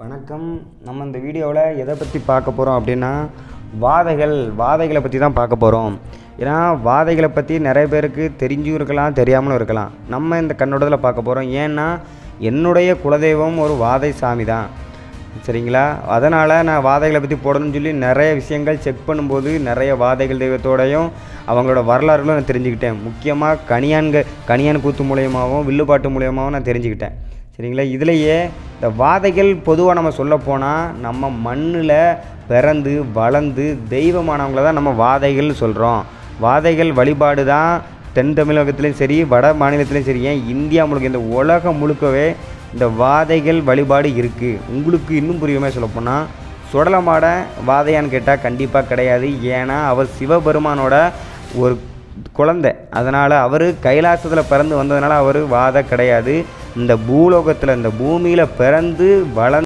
வணக்கம். நம்ம இந்த வீடியோவில் எதை பற்றி பார்க்க போகிறோம் அப்படின்னா வாதைகளை பற்றி தான் பார்க்க போகிறோம். ஏன்னா வாதைகளை பற்றி நிறைய பேருக்கு தெரிஞ்சும் இருக்கலாம், தெரியாமலும் இருக்கலாம். நம்ம இந்த கண்ணோட்டத்தில் பார்க்க போகிறோம். ஏன்னா என்னுடைய குலதெய்வம் ஒரு வாதை சாமி தான், சரிங்களா? அதனால் நான் வாதைகளை பற்றி போடணும்னு சொல்லி நிறைய விஷயங்கள் செக் பண்ணும்போது நிறைய வாதைகள் தெய்வத்தோடையும் அவங்களோட வரலாறுகளும் நான் தெரிஞ்சுக்கிட்டேன். முக்கியமாக கணியான் கூத்து மூலியமாகவும் வில்லுப்பாட்டு மூலியமாகவும் நான் தெரிஞ்சுக்கிட்டேன், சரிங்களா? இதுலேயே இந்த வாதைகள் பொதுவாக நம்ம சொல்லப்போனால் நம்ம மண்ணில் பிறந்து வளர்ந்து தெய்வமானவங்கள தான் நம்ம வாதைகள் சொல்கிறோம். வாதைகள் வழிபாடு தான் தென் தமிழகத்துலேயும் சரி, வட மாநிலத்துலேயும் சரி, ஏன் இந்தியா முழுக்க, இந்த உலகம் முழுக்கவே இந்த வாதைகள் வழிபாடு இருக்குது. உங்களுக்கு இன்னும் புரியுமே சொல்லப்போனால் சுடலமாட வாதையான்னு கேட்டால் கண்டிப்பாக கிடையாது. ஏன்னா அவர் சிவபெருமானோட ஒரு குழந்தை, அதனால் அவர் கைலாசத்தில் பிறந்து வந்ததுனால அவர் வாதை கிடையாது. இந்த பூலோகத்தில், இந்த பூமியில் பிறந்து வளர்ந்து